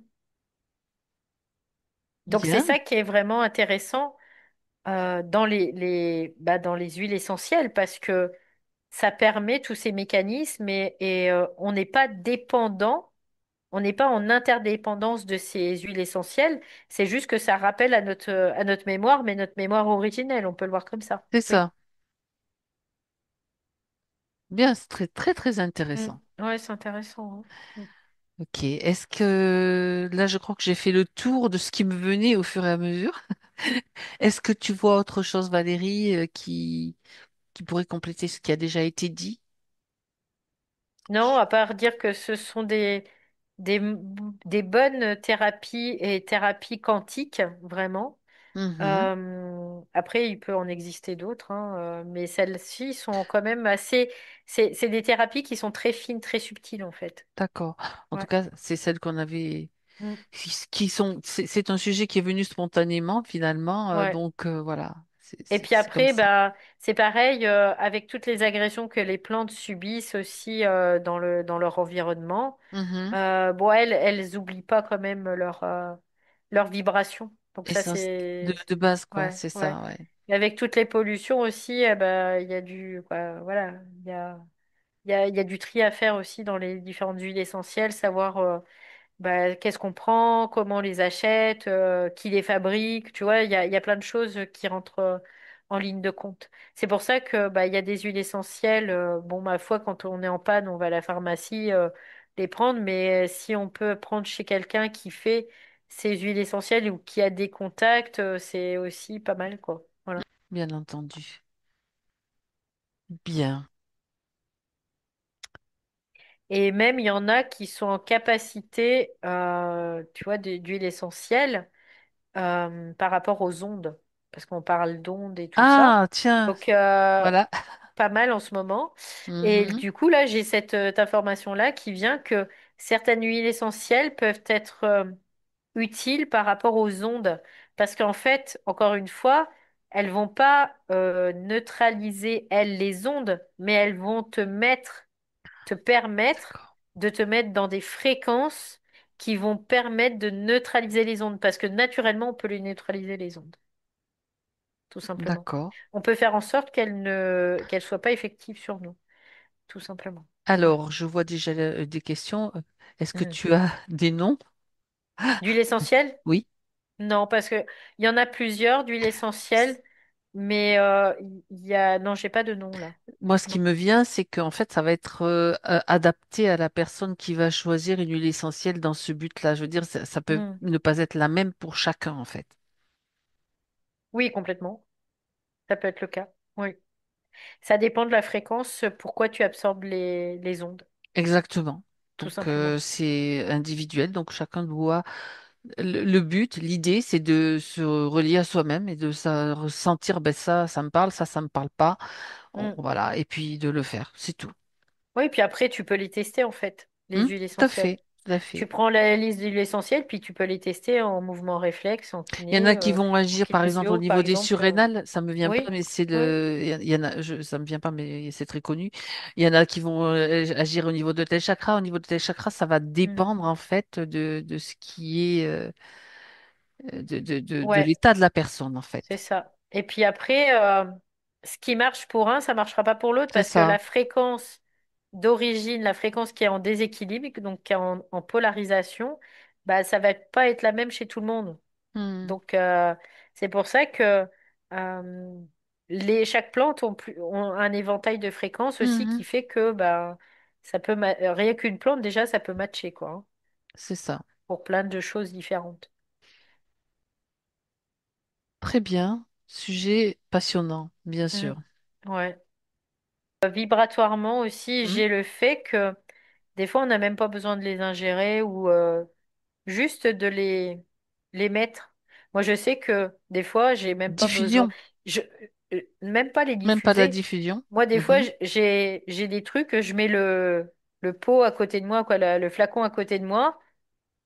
Donc, c'est Bien, ça qui est vraiment intéressant dans les huiles essentielles parce que ça permet tous ces mécanismes et on n'est pas dépendant, on n'est pas en interdépendance de ces huiles essentielles. C'est juste que ça rappelle à notre mémoire, mais notre mémoire originelle, on peut le voir comme ça. c'est Oui. ça. Bien, c'est très très très Mm. intéressant. Ouais, c'est intéressant, hein. Ok, est-ce que là je crois que j'ai fait le tour de ce qui me venait au fur et à mesure. Est-ce que tu vois autre chose, Valérie, qui pourrait compléter ce qui a déjà été dit? Non, à part dire que ce sont des, des bonnes thérapies et thérapies quantiques, vraiment. Mhm, Après, il peut en exister d'autres, hein, mais celles-ci sont quand même assez. C'est des thérapies qui sont très fines, très subtiles, en fait. d'accord. En tout Ouais. cas, c'est celles qu'on avait, Mm. qui sont. C'est un sujet qui est venu spontanément finalement, Ouais. donc voilà, Et puis c'est comme après, ça. bah, c'est pareil avec toutes les agressions que les plantes subissent aussi dans leur environnement. Mhm. Bon, elles oublient pas quand même leur vibration. Donc Et ça, ça, de base, quoi, ouais, c'est ouais. ça, ouais. Et avec toutes les pollutions aussi, bah, il y a voilà, il y a du tri à faire aussi dans les différentes huiles essentielles, savoir bah, qu'est-ce qu'on prend, comment on les achète, qui les fabrique. Tu vois, il y a plein de choses qui rentrent en ligne de compte. C'est pour ça que bah, il y a des huiles essentielles. Bon, ma foi, quand on est en panne, on va à la pharmacie les prendre. Mais si on peut prendre chez quelqu'un qui fait ces huiles essentielles ou qui a des contacts, c'est aussi pas mal, quoi. Voilà. Bien entendu. Bien. Et même, il y en a qui sont en capacité, tu vois, d'huile essentielle par rapport aux ondes, parce qu'on parle d'ondes et tout ça. Ah, tiens, Donc, voilà. pas mal en ce moment. Et Mhm. du coup, là, j'ai cette information-là qui vient que certaines huiles essentielles peuvent être utiles par rapport aux ondes, parce qu'en fait, encore une fois, elles vont pas neutraliser, elles, les ondes, mais elles vont te permettre D'accord. de te mettre dans des fréquences qui vont permettre de neutraliser les ondes, parce que naturellement, on peut les neutraliser les ondes, tout simplement. D'accord. On peut faire en sorte qu'elles soient pas effectives sur nous, tout simplement. Ouais. Alors, je vois déjà des questions. Est-ce que Mhm. tu as des noms? D'huile essentielle? Oui. Non, parce que il y en a plusieurs d'huile essentielle, mais il y a non, j'ai pas de nom là. Moi, ce qui Non. me vient, c'est qu'en fait, ça va être adapté à la personne qui va choisir une huile essentielle dans ce but-là. Je veux dire, ça peut Hmm. ne pas être la même pour chacun, en fait. Oui, complètement. Ça peut être le cas. Oui. Ça dépend de la fréquence, pourquoi tu absorbes les ondes. Exactement. tout Donc, simplement. c'est individuel. Donc, chacun doit. Le but, l'idée, c'est de se relier à soi-même et de ressentir, ben ça me parle, ça me parle pas. Mm. Voilà. Et puis de le faire. C'est tout. Oui, puis après, tu peux les tester en fait, les huiles Tout à essentielles. fait. Tout à Tu fait. prends la liste d'huiles essentielles, puis tu peux les tester en mouvement réflexe, en Il y en a kiné, qui vont en agir, par exemple, au kinésio, par niveau des exemple. surrénales. Ça me vient pas, Oui, mais c'est oui. il y en a, ça me vient pas, mais c'est très connu. Il y en a qui vont agir au niveau de tel chakra. Au niveau de tel chakra, ça va Mm. dépendre, en fait, de ce qui est, de Ouais, l'état de la personne, en c'est fait. ça. Et puis après, ce qui marche pour un, ça marchera pas pour l'autre C'est parce que la ça. fréquence d'origine, la fréquence qui est en déséquilibre, donc qui est en polarisation, bah, ça va pas être la même chez tout le monde. Hmm. Donc, c'est pour ça que euh, chaque plante ont un éventail de fréquences aussi Mhm. qui fait que bah, rien qu'une plante, déjà, ça peut matcher, quoi, hein, C'est ça. pour plein de choses différentes. Très bien. Sujet passionnant, bien Mm. sûr. Ouais. Vibratoirement aussi, Hmm. j'ai le fait que des fois, on n'a même pas besoin de les ingérer ou juste de les mettre. Moi, je sais que des fois, j'ai même pas besoin. Diffusion, Je, même pas les même pas la diffuser. diffusion. Moi, des fois, Mhm. j'ai des trucs que je mets le pot à côté de moi, quoi, le flacon à côté de moi,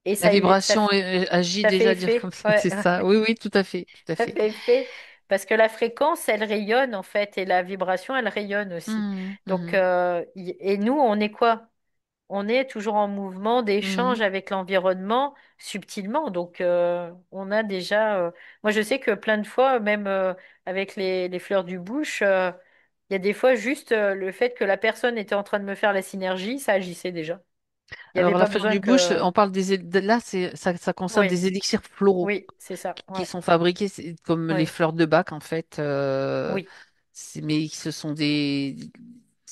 et La vibration agit ça fait déjà dire comme effet. ça, Ouais, c'est ça. Oui, oui, tout à fait, tout à ça fait. fait effet. Parce que la fréquence, elle rayonne, en fait, et la vibration, elle rayonne aussi. Mhm, Donc, mhm, et nous, on est quoi? On est toujours en mouvement d'échange mhm. avec l'environnement subtilement. Donc, on a déjà. Moi, je sais que plein de fois, même avec les fleurs du bush, il y a des fois juste le fait que la personne était en train de me faire la synergie, ça agissait déjà. Il n'y avait Alors, la pas fleur besoin du bush, que. on parle là, ça concerne Oui, des élixirs floraux oui, c'est ça. qui Ouais, sont fabriqués comme les oui, fleurs de bac, en fait. oui, Mais ce sont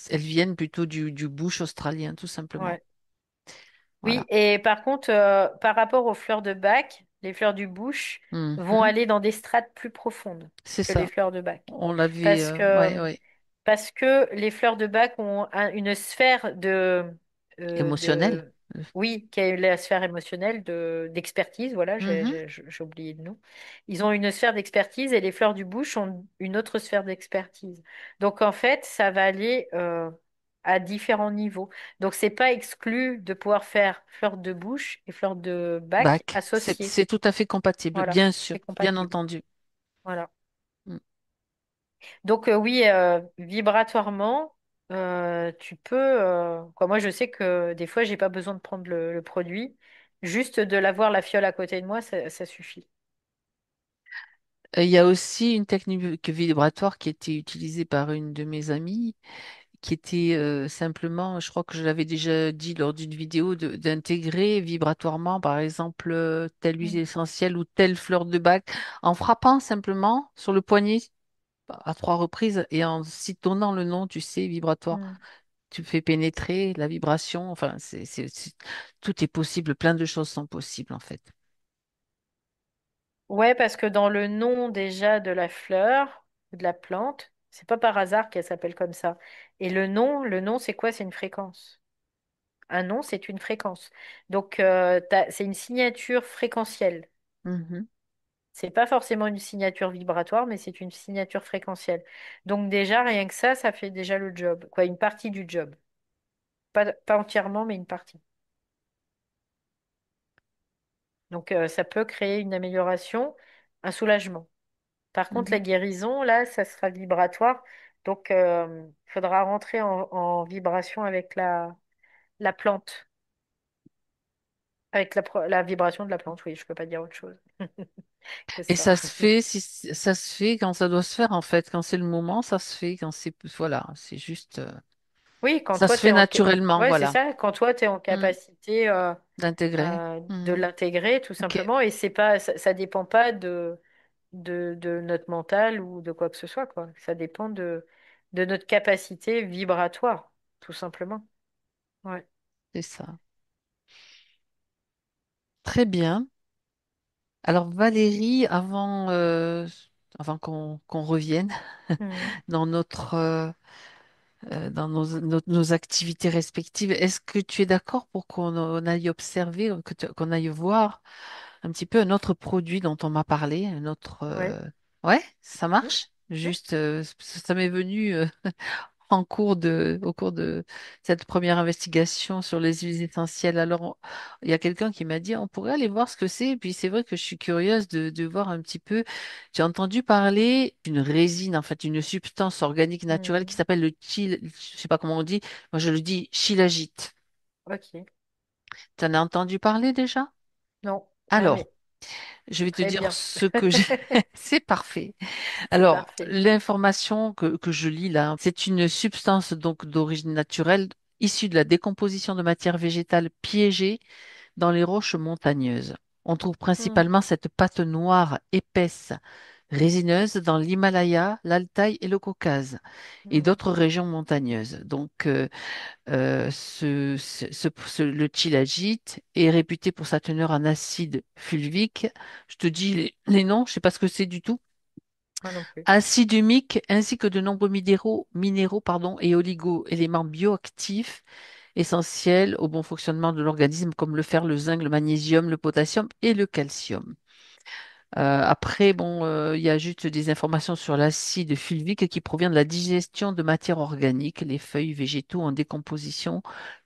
elles viennent plutôt du bush australien, tout simplement. ouais. Oui, Voilà. et par contre, par rapport aux fleurs de bac, les fleurs du bush vont Mhm. aller dans des strates plus profondes C'est que les ça. fleurs de bac. On l'avait, Parce ouais, que, ouais. parce que les fleurs de bac ont une sphère Émotionnel. de, oui, qui est la sphère émotionnelle d'expertise. Voilà, Mhm. j'ai oublié le nom. Ils ont une sphère d'expertise et les fleurs du bush ont une autre sphère d'expertise. Donc en fait, ça va aller à différents niveaux. Donc c'est pas exclu de pouvoir faire fleurs de bouche et fleurs de bac Bac, associées. c'est tout à fait compatible, Voilà, bien sûr, c'est bien compatible. entendu. Voilà. Mm. Donc oui, vibratoirement, tu peux. Quoi, moi, je sais que des fois, j'ai pas besoin de prendre le produit, juste de l'avoir la fiole à côté de moi, ça suffit. Il y a aussi une technique vibratoire qui était utilisée par une de mes amies, qui était simplement, je crois que je l'avais déjà dit lors d'une vidéo, d'intégrer vibratoirement, par exemple, telle huile Mm. essentielle ou telle fleur de bac, en frappant simplement sur le poignet à 3 reprises et en s'y le nom, tu sais, vibratoire. Mm. Tu fais pénétrer la vibration, enfin, tout est possible, plein de choses sont possibles en fait. Ouais, parce que dans le nom déjà de la fleur, de la plante, c'est pas par hasard qu'elle s'appelle comme ça. Et le nom, c'est quoi? C'est une fréquence. Un nom, c'est une fréquence. Donc, c'est une signature fréquentielle. Mhm. C'est pas forcément une signature vibratoire, mais c'est une signature fréquentielle. Donc déjà, rien que ça fait déjà le job. Quoi, une partie du job. Pas entièrement, mais une partie. Donc ça peut créer une amélioration, un soulagement. Par contre, Mhm. la guérison, là, ça sera vibratoire. Donc il faudra rentrer en vibration avec la plante. Avec la vibration de la plante, oui, je peux pas dire autre chose que Et ça. ça se fait, ça se fait quand ça doit se faire en fait, quand c'est le moment, ça se fait, quand c'est, voilà, c'est juste, Oui, quand ça toi, se fait naturellement, ouais, c'est voilà. ça. Quand toi, tu es en Mm. capacité D'intégrer. de Mm. l'intégrer, tout Ok, simplement. Et c'est pas, ça dépend pas de notre mental ou de quoi que ce soit, quoi. Ça dépend de notre capacité vibratoire, tout simplement. Ouais. c'est ça. Très bien. Alors Valérie, avant qu'on revienne Mhm. dans notre dans nos activités respectives. Est-ce que tu es d'accord pour qu'on aille observer, qu'on aille voir un petit peu un autre produit dont on m'a parlé, un autre... Ouais. Ouais, ça Mm, marche. mm, Juste, ça m'est venu au cours de cette première investigation sur les huiles essentielles. Alors, il y a quelqu'un qui m'a dit, on pourrait aller voir ce que c'est. Et puis, c'est vrai que je suis curieuse de voir un petit peu. J'ai entendu parler d'une résine, en fait, une substance organique naturelle qui mm. s'appelle le je sais pas comment on dit. Moi, je le dis shilajit. Ok. Tu en as entendu parler déjà? Non, Alors, jamais. je C'est vais te très dire bien. ce que j'ai. C'est parfait. C'est Alors, parfait. l'information que je lis là, c'est une substance donc d'origine naturelle issue de la décomposition de matières végétales piégées dans les roches montagneuses. On trouve Mm, principalement cette pâte noire épaisse, résineuse dans l'Himalaya, l'Altaï et le Caucase et mm, d'autres régions montagneuses. Donc, le tshilajit est réputé pour sa teneur en acide fulvique. Je te dis les noms, je sais pas ce que c'est du tout. moi non plus. Acide humique ainsi que de nombreux minéraux pardon, et oligo-éléments bioactifs essentiels au bon fonctionnement de l'organisme comme le fer, le zinc, le magnésium, le potassium et le calcium. Après, bon, il y a juste des informations sur l'acide fulvique qui provient de la digestion de matières organiques, les feuilles végétaux en décomposition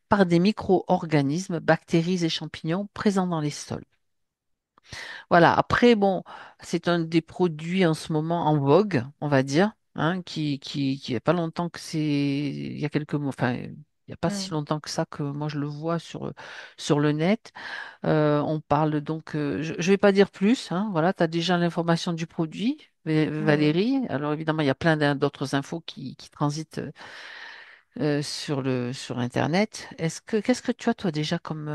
par des micro-organismes, bactéries et champignons présents dans les sols. Voilà. Après, bon, c'est un des produits en ce moment en vogue, on va dire, hein, qui a pas longtemps que c'est, il y a quelques mois, enfin, il n'y a pas si Mm, longtemps que ça que moi je le vois sur le net. On parle donc, je ne vais pas dire plus, hein, voilà, tu as déjà l'information du produit, mm. Valérie. Alors évidemment, il y a plein d'autres infos qui transitent sur Internet. Qu'est-ce que tu as toi déjà comme,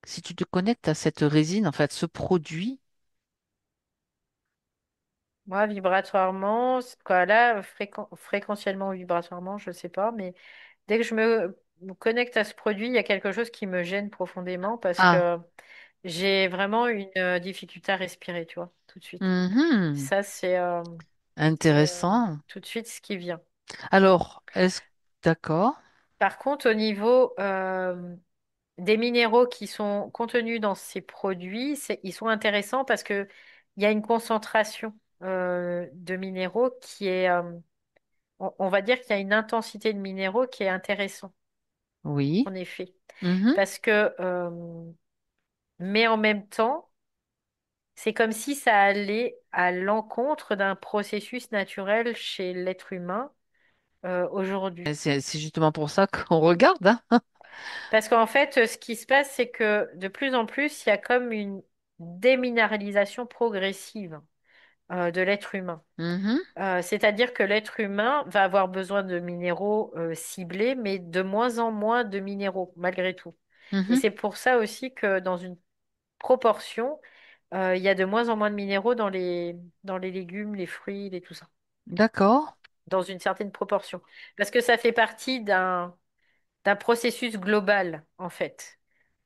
si tu te connectes à cette résine, en fait, ce produit, Moi, vibratoirement, quoi, là, fréquentiellement ou vibratoirement, je sais pas, mais dès que me connecte à ce produit, il y a quelque chose qui me gêne profondément parce ah, que j'ai vraiment une difficulté à respirer, tu vois, tout de suite. mhm, Ça, c'est intéressant. tout de suite ce qui vient. Alors, est-ce d'accord? Par contre, au niveau des minéraux qui sont contenus dans ces produits, ils sont intéressants parce que il y a une concentration de minéraux qui est, on va dire qu'il y a une intensité de minéraux qui est intéressant, Oui. en effet. Mhm, Parce que, mais en même temps, c'est comme si ça allait à l'encontre d'un processus naturel chez l'être humain aujourd'hui. c'est justement pour ça qu'on regarde, hein. Parce qu'en fait, ce qui se passe, c'est que de plus en plus, il y a comme une déminéralisation progressive de l'être humain. Mhm, C'est-à-dire que l'être humain va avoir besoin de minéraux ciblés, mais de moins en moins de minéraux, malgré tout. Et mhm, c'est pour ça aussi que dans une proportion, il y a de moins en moins de minéraux dans les légumes, les fruits, tout ça, d'accord. dans une certaine proportion. Parce que ça fait partie d'un processus global, en fait.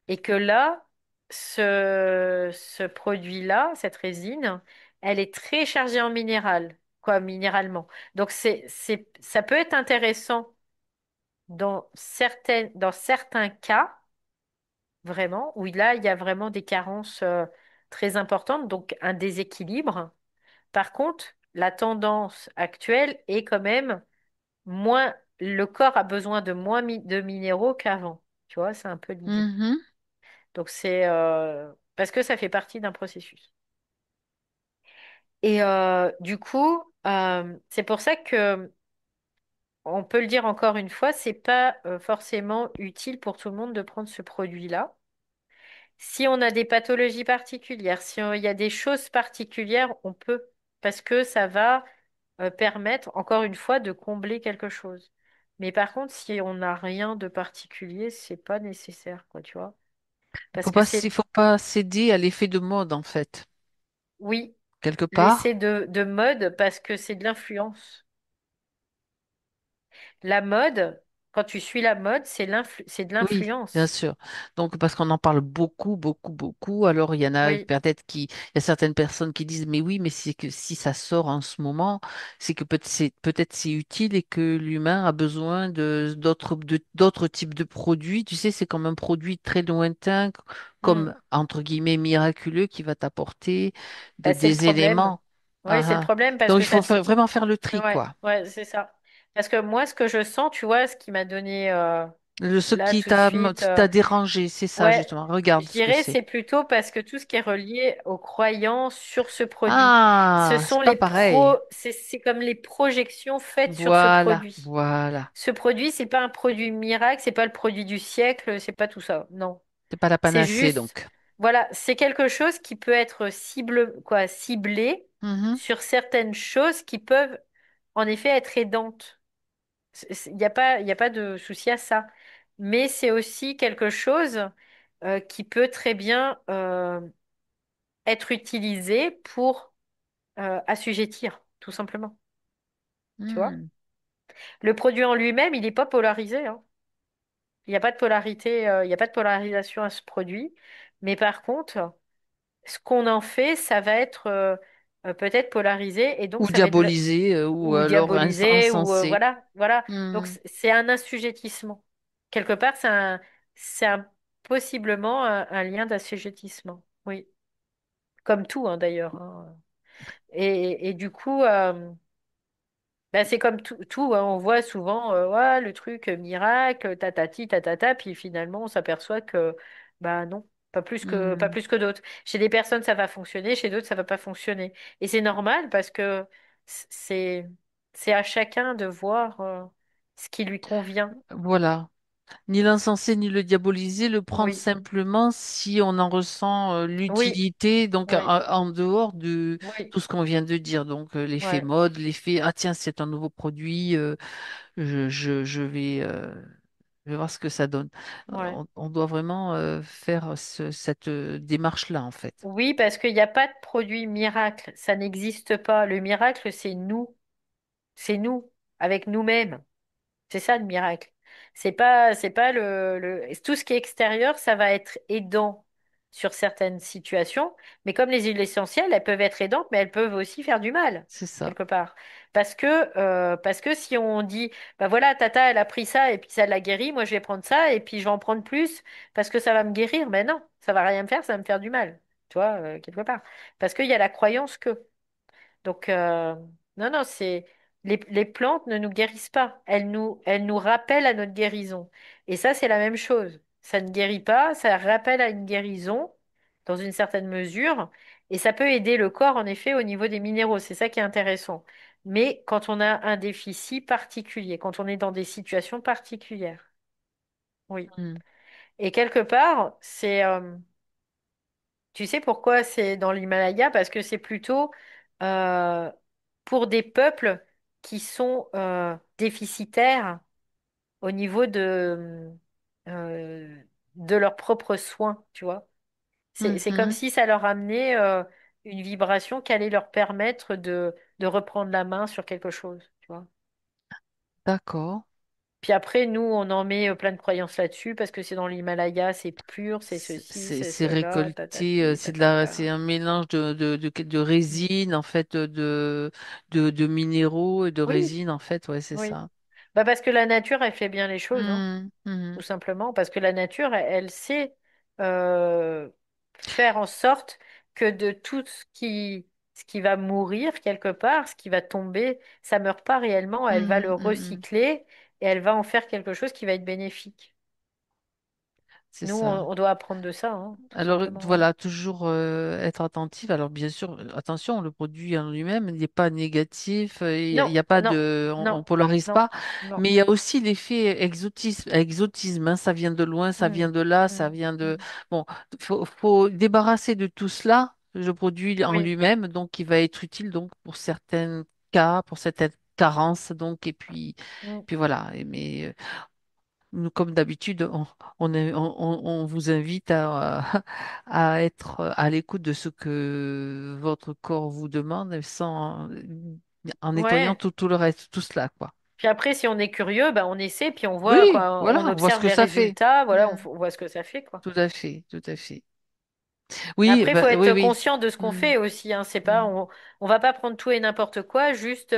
Et que là, ce produit-là, cette résine, elle est très chargée en minéral, quoi, minéralement. Donc ça peut être intéressant dans certains cas, vraiment, où là, il y a vraiment des carences très importantes, donc un déséquilibre. Par contre, la tendance actuelle est quand même moins, le corps a besoin de moins de minéraux qu'avant. Tu vois, c'est un peu l'idée. Mhm. Donc c'est parce que ça fait partie d'un processus. Et du coup, c'est pour ça que on peut le dire encore une fois, c'est pas forcément utile pour tout le monde de prendre ce produit-là. Si on a des pathologies particulières, il y a des choses particulières, on peut, parce que ça va permettre, encore une fois, de combler quelque chose. Mais par contre, si on n'a rien de particulier, c'est pas nécessaire, quoi, tu vois. Parce que Il c'est, faut pas céder à l'effet de mode, en fait, oui, quelque l'essai part. de mode, parce que c'est de l'influence. La mode. Quand tu suis la mode, c'est de Oui, bien l'influence. sûr. Donc, parce qu'on en parle beaucoup, beaucoup, beaucoup. Alors, il y en a Oui. peut-être il y a certaines personnes qui disent, mais oui, mais c'est que si ça sort en ce moment, c'est que peut-être c'est utile et que l'humain a besoin d'autres types de produits. Tu sais, c'est comme un produit très lointain, Hmm. comme entre guillemets miraculeux qui va t'apporter Bah, c'est le des problème. éléments. Oui, Ah, c'est le ah. problème parce Donc, que il faut ça. vraiment faire le tri, Ouais, quoi. ouais, c'est ça. Parce que moi, ce que je sens, tu vois, ce qui m'a donné Ce là qui tout de suite, t'a dérangé, c'est ça, ouais, justement. je Regarde ce que dirais c'est. c'est plutôt parce que tout ce qui est relié aux croyances sur ce produit, ce Ah, c'est sont pas pareil. c'est comme les projections faites sur ce Voilà, produit. voilà. Ce produit, c'est pas un produit miracle, c'est pas le produit du siècle, c'est pas tout ça. Non. C'est pas la C'est panacée, juste, donc. voilà, c'est quelque chose qui peut être ciblé Mhm, sur certaines choses qui peuvent en effet être aidantes. Il y a pas de souci à ça. Mais c'est aussi quelque chose qui peut très bien être utilisé pour assujettir, tout simplement. Tu vois? mhm. Le produit en lui-même, il n'est pas polarisé, hein. Il n'y a pas de polarité, il n'y a pas de polarisation à ce produit. Mais par contre, ce qu'on en fait, ça va être peut-être polarisé et donc Ou ça va être diabolisé, ou ou alors diabolisé ou encensé. voilà, voilà. Donc Hmm. c'est un assujettissement. Quelque part, c'est possiblement un lien d'assujettissement. Oui, comme tout hein, d'ailleurs, hein. Et du coup, ben, c'est comme tout, hein. On voit souvent ouais, le truc miracle, tatati, tatata, puis finalement on s'aperçoit que bah non, pas Hmm. plus que d'autres. Chez des personnes ça va fonctionner, chez d'autres ça va pas fonctionner. Et c'est normal parce que c'est c'est à chacun de voir ce qui lui convient. Voilà. Ni l'incenser ni le diaboliser, le prendre Oui, simplement si on en ressent oui, l'utilité, donc oui, en dehors de oui, tout ce qu'on vient de dire. Donc l'effet ouais, mode, l'effet, ah tiens, c'est un nouveau produit, je vais voir ce que ça donne. ouais. On doit vraiment faire cette démarche-là, en fait. Oui, parce qu'il n'y a pas de produit miracle, ça n'existe pas. Le miracle, c'est nous, avec nous-mêmes. C'est ça le miracle. C'est pas tout ce qui est extérieur, ça va être aidant sur certaines situations. Mais comme les huiles essentielles, elles peuvent être aidantes, mais elles peuvent aussi faire du mal, C'est ça. quelque part. Parce que si on dit, bah voilà, Tata, elle a pris ça et puis ça l'a guéri, moi je vais prendre ça et puis je vais en prendre plus parce que ça va me guérir. Mais non, ça va rien me faire, ça va me faire du mal. Tu vois, quelque part. Parce qu'il y a la croyance que. Donc, non, non, les plantes ne nous guérissent pas. Elles nous rappellent à notre guérison. Et ça, c'est la même chose. Ça ne guérit pas, ça rappelle à une guérison dans une certaine mesure. Et ça peut aider le corps, en effet, au niveau des minéraux. C'est ça qui est intéressant. Mais quand on a un déficit particulier, quand on est dans des situations particulières. Oui. Mm. Et quelque part, tu sais pourquoi c'est dans l'Himalaya? Parce que c'est plutôt euh, pour des peuples qui sont déficitaires au niveau euh, de leurs propres soins, tu vois. C'est comme Mhm. si ça leur amenait une vibration qui allait leur permettre de reprendre la main sur quelque chose, tu vois. D'accord. Puis après, nous, on en met plein de croyances là-dessus parce que c'est dans l'Himalaya, c'est pur, c'est ceci, c'est C'est cela, récolté, tatati, c'est tatata. un mélange de Mm. résine, en fait, de minéraux et de Oui, résine, en fait, ouais, c'est oui. ça. Bah parce que la nature, elle fait bien les choses, hein, Mm, tout mhm. simplement. Parce que la nature, elle sait euh, faire en sorte que de tout ce qui va mourir quelque part, ce qui va tomber, ça meurt pas réellement. Elle va Mhm, le mhm. recycler et elle va en faire quelque chose qui va être bénéfique. C'est Nous, ça. on doit apprendre de ça, hein, tout Alors simplement, hein. voilà, toujours être attentif. Alors bien sûr, attention, le produit en lui-même n'est pas négatif, il Non, y a pas non, de, on non, polarise non, pas, non. mais il y a aussi l'effet exotisme, hein, ça vient de loin, ça vient Mm, de là, ça mm, vient de. mm. Bon, faut débarrasser de tout cela, le produit en Oui, lui-même, donc qui va être utile donc pour certains cas, pour certaines carences, donc mm. puis voilà. Mais nous, comme d'habitude, on vous invite à être à l'écoute de ce que votre corps vous demande sans, en nettoyant Ouais. tout le reste, tout cela, quoi. Puis après, si on est curieux, ben on essaie, puis on voit Oui, quoi, on voilà, on voit ce observe que les ça fait. résultats, voilà, Hmm, on voit ce que ça fait, quoi. tout à fait, tout à fait. Oui, Après, il faut bah, oui, être oui. conscient de ce qu'on Hmm, fait aussi, hein. C'est pas, hmm. on va pas prendre tout et n'importe quoi, juste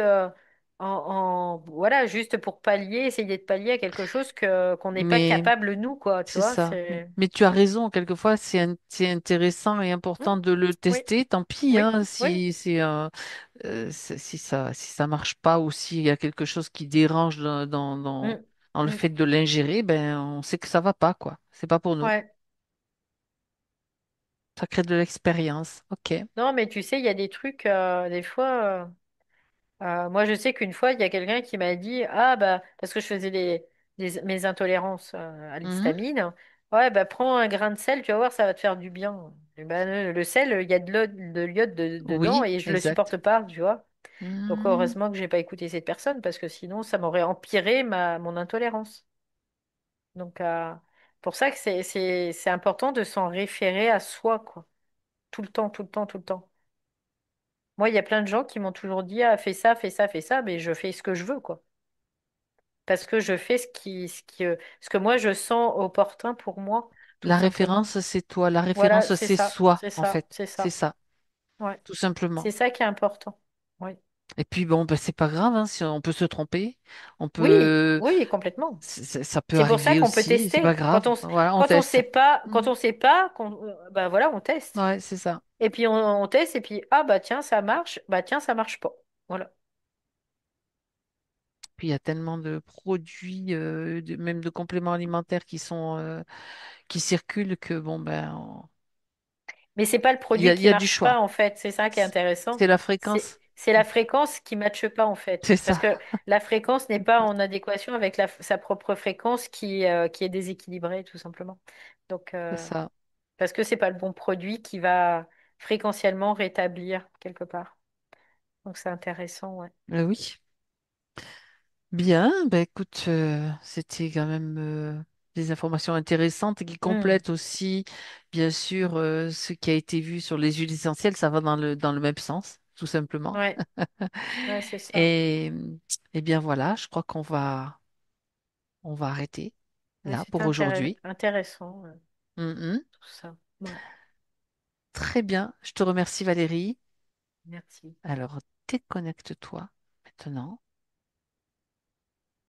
voilà, juste pour pallier, essayer de pallier à quelque chose qu'on n'est pas Mais capable nous, quoi. Tu c'est vois, ça. c'est. Mais tu as raison, quelquefois c'est intéressant et Hmm. important de le Oui, tester. Tant pis, oui, hein, oui. si ça marche pas ou s'il y a quelque chose qui dérange Hmm. dans le Hmm. fait de l'ingérer, ben on sait que ça va pas, quoi. C'est pas pour nous. Ouais. Ça crée de l'expérience. Ok. Non, mais tu sais, il y a des trucs, des fois. Moi, je sais qu'une fois, il y a quelqu'un qui m'a dit, ah bah, parce que je faisais mes intolérances à Mhm. l'histamine, ouais, bah prends un grain de sel, tu vas voir, ça va te faire du bien. Et ben, le sel, il y a de l'iode dedans Oui, et je le exact. supporte pas, tu vois. Donc Mhm. heureusement que j'ai pas écouté cette personne parce que sinon, ça m'aurait empiré mon intolérance. Donc pour ça que c'est important de s'en référer à soi, quoi. Tout le temps, tout le temps, tout le temps. Moi, il y a plein de gens qui m'ont toujours dit, ah, fais ça, fais ça, fais ça, mais je fais ce que je veux, quoi. Parce que je fais ce que moi je sens opportun pour moi, tout La simplement. référence, c'est toi. La Voilà, référence, c'est c'est ça, soi, c'est en ça, fait. c'est C'est ça. ça, Ouais, tout simplement. c'est ça qui est important. Oui, Et puis bon, ben, c'est pas grave, hein, si on peut se tromper, on oui, peut, oui, complètement. ça peut C'est pour ça arriver qu'on peut aussi, c'est pas tester. grave. Voilà, on teste. Quand Mm. on sait pas, bah voilà, on teste. Ouais, c'est ça. Et puis on teste et puis ah bah tiens ça marche, bah tiens ça marche pas. Voilà. Puis il y a tellement de produits, même de compléments alimentaires qui circulent que bon ben, Mais c'est pas le produit il qui y a du marche pas choix. en fait, c'est ça qui est intéressant. C'est la fréquence. C'est la fréquence qui matche pas en fait, C'est parce ça. que la fréquence n'est pas en adéquation avec sa propre fréquence qui est déséquilibrée tout simplement. Donc C'est ça. parce que c'est pas le bon produit qui va fréquentiellement rétablir quelque part. Donc c'est intéressant, ouais. Oui. Bien, ben écoute, c'était quand même des informations intéressantes qui Hmm. complètent aussi, bien sûr, ce qui a été vu sur les huiles essentielles. Ça va dans le même sens, tout simplement. Ouais, ouais, c'est ça. Et, et bien voilà, je crois on va arrêter Ouais, là c'est pour aujourd'hui. intéressant, Mhm. tout ça. Ouais, Très bien, je te remercie Valérie. merci. Alors, déconnecte-toi maintenant.